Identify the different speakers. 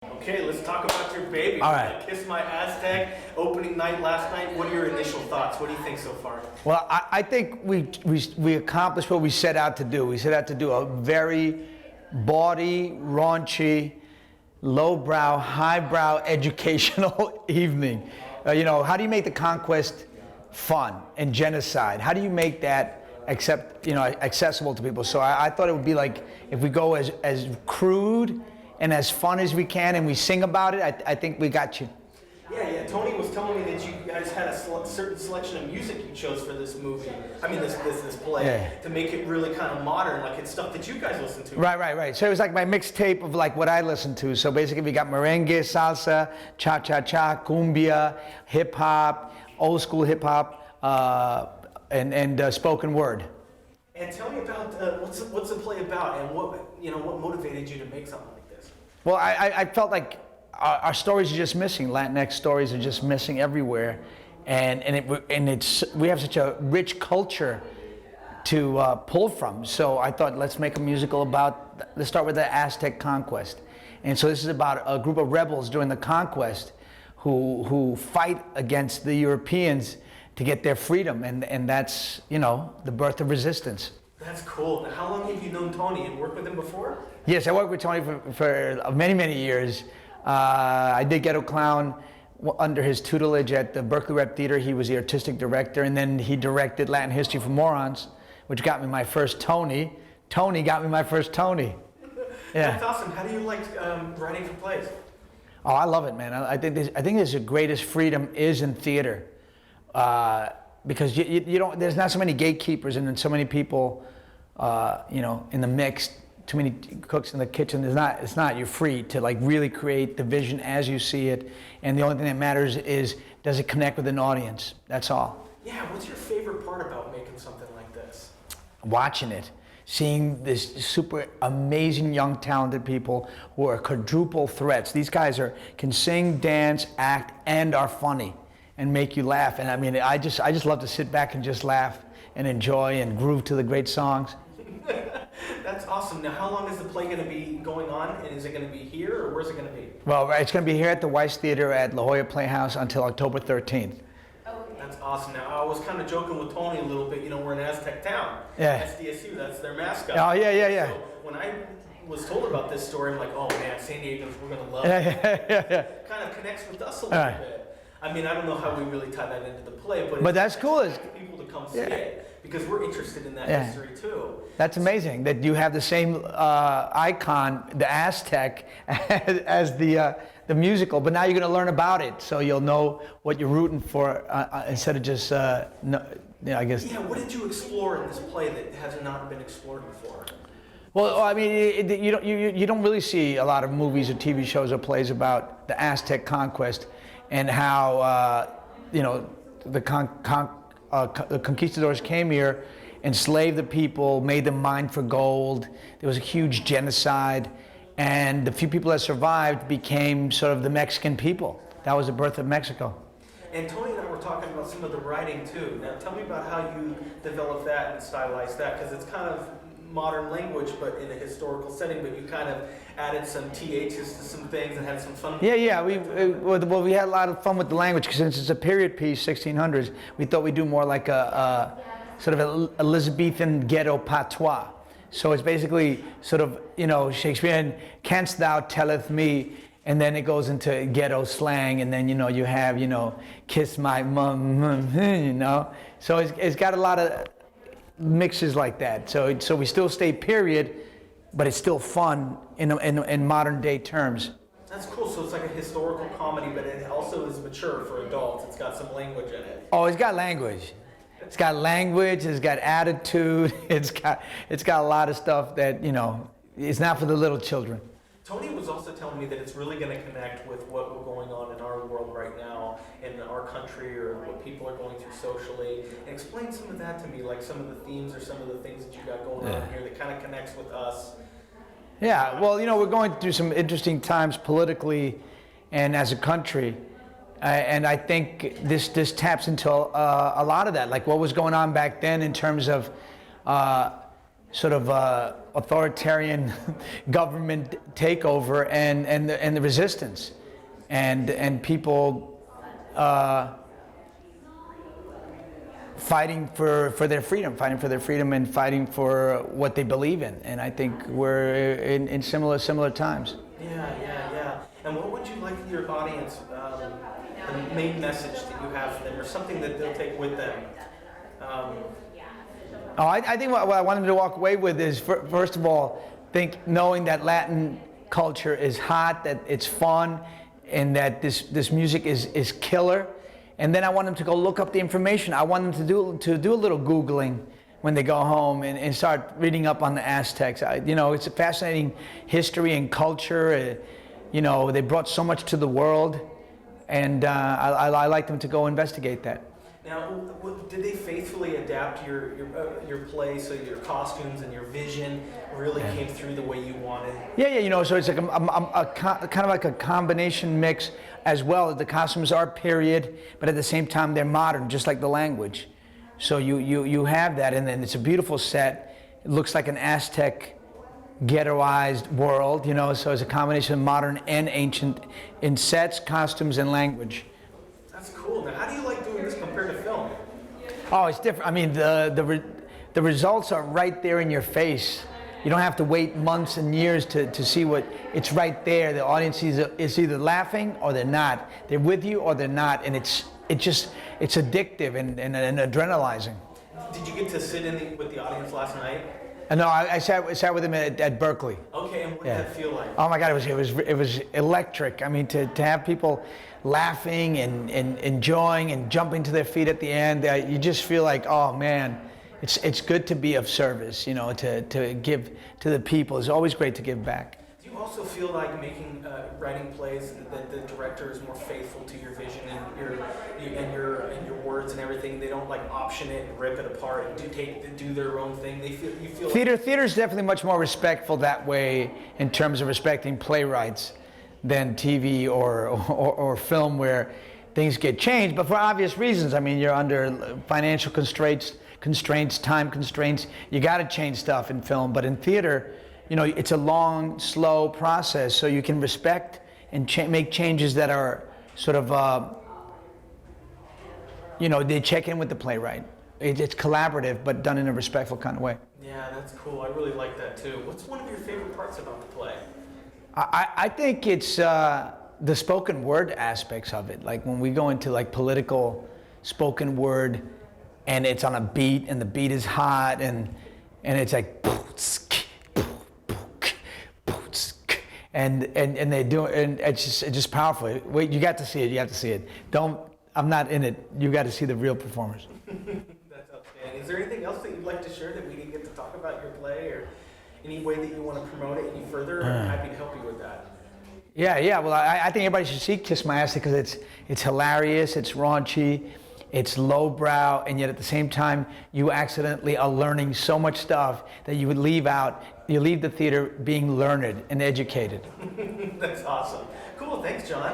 Speaker 1: Okay, let's talk about your baby.
Speaker 2: All right.
Speaker 1: Kiss My Aztec, opening night last night. What are your initial thoughts? What do you think so far?
Speaker 2: Well, I think we accomplished what we set out to do. We set out to do a very bawdy, raunchy, lowbrow, highbrow educational evening. How do you make the conquest fun and genocide? How do you make that accessible to people? So I thought it would be like if we go as crude and as fun as we can, and we sing about it. I think we got you.
Speaker 1: Yeah. Tony was telling me that you guys had a certain selection of music you chose for this movie. I mean, this play, to make it really kind of modern, like it's stuff that you guys listen to.
Speaker 2: Right. So it was like my mixtape of like what I listened to. So basically, we got merengue, salsa, cha-cha-cha, cumbia, hip hop, old school hip hop, and spoken word.
Speaker 1: And tell me about what's the play about, and what motivated you to make something like this?
Speaker 2: Well, I felt like our stories are just missing. Latinx stories are just missing everywhere, and we have such a rich culture to pull from. So I thought, let's make a musical let's start with the Aztec conquest. And so this is about a group of rebels during the conquest who fight against the Europeans to get their freedom, and that's the birth of resistance.
Speaker 1: That's cool. Now, how long have you known Tony and worked with him before?
Speaker 2: Yes, I worked with Tony for many years. I did Ghetto Clown under his tutelage at the Berkeley Rep Theater. He was the artistic director, and then he directed Latin History for Morons, which got me my first Tony. Tony got me my first Tony. Yeah.
Speaker 1: That's awesome. How do you like writing for plays?
Speaker 2: Oh, I love it, man. I think there's the greatest freedom is in theater, because you don't. There's not so many gatekeepers and so many people, in the mix. Too many cooks in the kitchen. It's not. You're free to like really create the vision as you see it, and the only thing that matters is does it connect with an audience. That's all.
Speaker 1: Yeah. What's your favorite part about making something like this?
Speaker 2: Watching it, seeing this super amazing young talented people who are quadruple threats. These guys can sing, dance, act, and are funny and make you laugh. And I mean, I just love to sit back and just laugh and enjoy and groove to the great songs.
Speaker 1: That's awesome. Now, how long is the play going to be going on? And is it going to be here, or where's it going to be?
Speaker 2: Well, it's going to be here at the Weiss Theater at La Jolla Playhouse until October 13th.
Speaker 1: That's awesome. Now, I was kind of joking with Tony a little bit. We're in Aztec Town.
Speaker 2: Yeah.
Speaker 1: SDSU, that's their mascot.
Speaker 2: Oh, yeah.
Speaker 1: So when I was told about this story, I'm like, oh man, San Diegans, we're going to love
Speaker 2: it. Yeah.
Speaker 1: Kind of connects with us a little bit. I mean, I don't know how we really tie that into the play, but
Speaker 2: that's cool.
Speaker 1: It's people to come see it because we're interested in that history too.
Speaker 2: That's amazing that you have the same icon, the Aztec, as the musical, but now you're going to learn about it, so you'll know what you're rooting for instead of just, I guess.
Speaker 1: Yeah, what did you explore in this play that has not been explored before?
Speaker 2: Well, I mean, you don't really see a lot of movies or TV shows or plays about the Aztec conquest and how the conquistadors came here, enslaved the people, made them mine for gold. There was a huge genocide, and the few people that survived became sort of the Mexican people. That was the birth of Mexico.
Speaker 1: And Tony and I were talking about some of the writing too. Now tell me about how you developed that and stylized that, because it's kind of modern language but in a historical setting, but you kind of added some THs to some things and had some fun.
Speaker 2: Yeah. We had a lot of fun with the language, because since it's a period piece, 1600s, we thought we'd do more like a sort of an Elizabethan ghetto patois. So it's basically sort of, Shakespearean, canst thou telleth me, and then it goes into ghetto slang, and then, you have, kiss my mum, So it's got a lot of mixes like that. So we still stay period, but it's still fun in modern day terms.
Speaker 1: That's cool. So it's like a historical comedy, but it also is mature for adults. It's got some language in it.
Speaker 2: Oh, it's got language. It's got language. It's got attitude. It's got a lot of stuff that it's not for the little children.
Speaker 1: Tony was also telling me that it's really going to connect with what we're going on in our world right now, in our country, or what people are going through socially. And explain some of that to me, like some of the themes or some of the things that you got going on here that kind of connects with us.
Speaker 2: Yeah, well, we're going through some interesting times politically and as a country. And I think this taps into a lot of that, like what was going on back then in terms of sort of authoritarian government takeover and the resistance, and people fighting for their freedom, and fighting for what they believe in. And I think we're in similar times.
Speaker 1: Yeah. And what would you like your audience, the main message that you have for them, or something that they'll take with them?
Speaker 2: I think what I want them to walk away with is, first of all, knowing that Latin culture is hot, that it's fun, and that this music is killer. And then I want them to go look up the information. I want them to do a little Googling when they go home and start reading up on the Aztecs. It's a fascinating history and culture. They brought so much to the world, and I like them to go investigate that.
Speaker 1: Now, did they faithfully adapt your play, so your costumes and your vision really came through the way you wanted?
Speaker 2: Yeah. So it's like kind of like a combination mix, as well. The costumes are period, but at the same time they're modern, just like the language. So you have that, and then it's a beautiful set. It looks like an Aztec ghettoized world, so it's a combination of modern and ancient in sets, costumes, and language.
Speaker 1: That's cool. Now, how do you like doing this compared to film?
Speaker 2: Oh, it's different. I mean, the results are right there in your face. You don't have to wait months and years to see it's right there. The audience is either laughing or they're not. They're with you or they're not, and it's addictive and adrenalizing.
Speaker 1: Did you get to sit with the audience last night?
Speaker 2: No, I sat with him at Berkeley.
Speaker 1: Okay, and what did that feel like?
Speaker 2: Oh my God, it was electric. I mean, to have people laughing and enjoying and jumping to their feet at the end, you just feel like, oh man, it's good to be of service, to give to the people. It's always great to give back.
Speaker 1: Do you also feel like writing plays that the director is more faithful to your vision and your words and everything? They don't like option it and rip it apart and do their own thing. You feel
Speaker 2: theater is definitely much more respectful that way in terms of respecting playwrights than TV or film, where things get changed, but for obvious reasons. I mean, you're under financial constraints, time constraints. You got to change stuff in film, but in theater, it's a long, slow process, so you can respect and make changes that are sort of, they check in with the playwright. It's collaborative, but done in a respectful kind of way.
Speaker 1: Yeah, that's cool. I really like that too. What's one of your favorite parts about the play?
Speaker 2: I think it's the spoken word aspects of it. Like when we go into like political spoken word, and it's on a beat, and the beat is hot, and it's like, and they do it, and it's just powerful. Wait, you got to see it. You have to see it. I'm not in it. You got to see the real performers.
Speaker 1: That's outstanding. Is there anything else that you'd like to share that we didn't get to talk about your play, or any way that you want to promote it any further? I'm happy to help you with that.
Speaker 2: Yeah. Well, I think everybody should see Kiss My Ass because it's hilarious, it's raunchy, it's lowbrow, and yet at the same time, you accidentally are learning so much stuff that you would leave out. You leave the theater being learned and educated.
Speaker 1: That's awesome. Cool. Thanks, John.